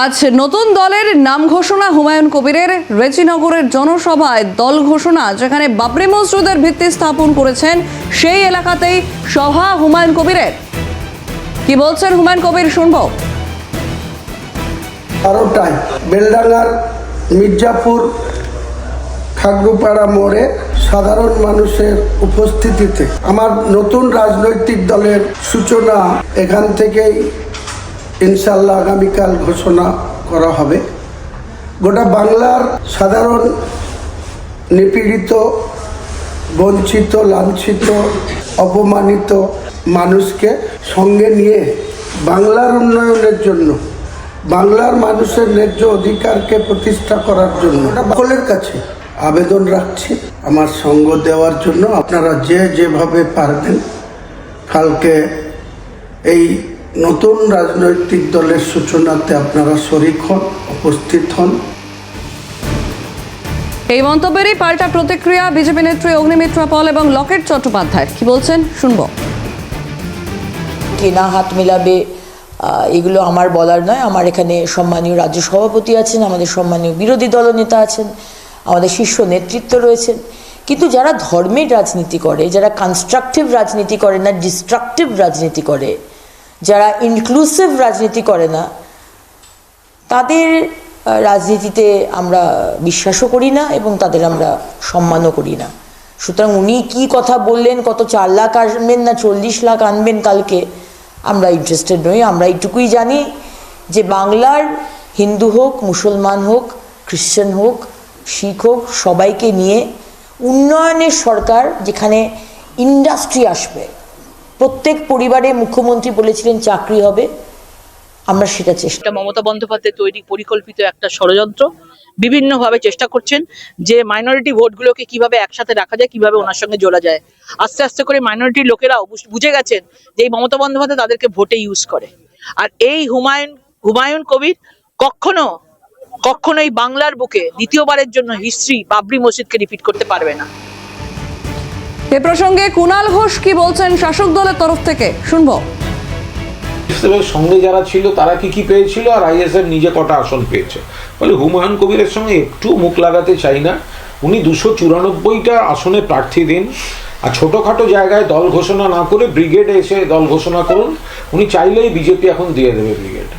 আজ নতুন দলের নাম ঘোষণা হুমায়ুন কবিরের রেজিনগরের জনসভায় দল ঘোষণা, যেখানে বাবরি মসজিদের ভিত্তি স্থাপন করেছেন সেই এলাকাতেই সভা হুমায়ুন কবিরের। কি বলছেন হুমায়ুন কবির, শুনবো। 12টায় বেলডাঙ্গার মির্জাপুর খাগড়ুপাড়া মোড়ে সাধারণ মানুষের উপস্থিতিতে আমার নতুন রাজনৈতিক দলের সূচনা এখান থেকেই ইনশাল্লাহ আগামীকাল ঘোষণা করা হবে। গোটা বাংলার সাধারণ নিপীড়িত, বঞ্চিত, লাঞ্ছিত, অপমানিত মানুষকে সঙ্গে নিয়ে বাংলার উন্নয়নের জন্য, বাংলার মানুষের ন্যায্য অধিকারকে প্রতিষ্ঠা করার জন্য সকলের কাছে আবেদন রাখছি আমার সঙ্গ দেওয়ার জন্য। আপনারা যেভাবে পারবেন কালকে এই নতুন রাজনৈতিক দলের সূচনাতে আপনারা শরিক হন, উপস্থিত হন। এই মন্তব্যেরই পাল্টা প্রতিক্রিয়া বিজেপি নেত্রী অগ্নিমিত্রা পল এবং লকেট চট্টোপাধ্যায়। কি বলছেন, শুনবো। কেনা হাত মেলাবে এগুলো আমার বলার নয়। আমার এখানে সম্মানীয় রাজ্য সভাপতি আছেন, আমাদের সম্মানীয় বিরোধী দলনেতা আছেন, আমাদের শীর্ষ নেতৃত্ব রয়েছেন। কিন্তু যারা ধর্মের রাজনীতি করে, যারা কনস্ট্রাকটিভ রাজনীতি করে না, ডিস্ট্রাকটিভ রাজনীতি করে, যারা ইনক্লুসিভ রাজনীতি করে না, তাদের রাজনীতিতে আমরা বিশ্বাসও করি না এবং তাদের আমরা সম্মানও করি না। সুতরাং উনি কি কথা বললেন, কত 4 লাখ আনবেন না 40 লাখ আনবেন কালকে, আমরা ইন্টারেস্টেড নই। আমরা এইটুকুই জানি যে বাংলার হিন্দু হোক, মুসলমান হোক, খ্রিশ্চান হোক, শিখ হোক, সবাইকে নিয়ে উন্নয়নের সরকার, যেখানে ইন্ডাস্ট্রি আসবে। প্রত্যেক পরিবারে মুখ্যমন্ত্রী বলেছিলেন চাকরি হবে, আমরা সেটা চেষ্টা। মমতা বন্দ্যোপাধ্যায় তৈরি পরিকল্পিত একটা ষড়যন্ত্র, বিভিন্নভাবে চেষ্টা করছেন যে মাইনরিটি ভোটগুলোকে কিভাবে একসাথে রাখা যায়, কিভাবে ওনার সঙ্গে জোড়া যায়। আস্তে আস্তে করে মাইনরিটির লোকেরাও বুঝে গেছেন যে এই মমতা বন্দ্যোপাধ্যায় তাদেরকে ভোটে ইউজ করে। আর এই হুমায়ুন কবির কখনো এই বাংলার বুকে দ্বিতীয়বারের জন্য হিস্ট্রি বাবরি মসজিদকে রিপিট করতে পারবে না। এ প্রসঙ্গে কুণাল ঘোষ কি বলছেন শাসক দলের তরফ থেকে, শুনবো। সঙ্গে যারা ছিল তারা কি পেয়েছিল আর আইএসএফ নিজে কটা আসন পেয়েছে। ফলে হুমায়ুন কবিরের সঙ্গে একটু মুখ লাগাতে চাই না। উনি 294টা আসনে প্রার্থী দিন, আর ছোটোখাটো জায়গায় দল ঘোষণা না করে ব্রিগেডে এসে দল ঘোষণা করুন। উনি চাইলেই বিজেপি এখন দিয়ে দেবে ব্রিগেড।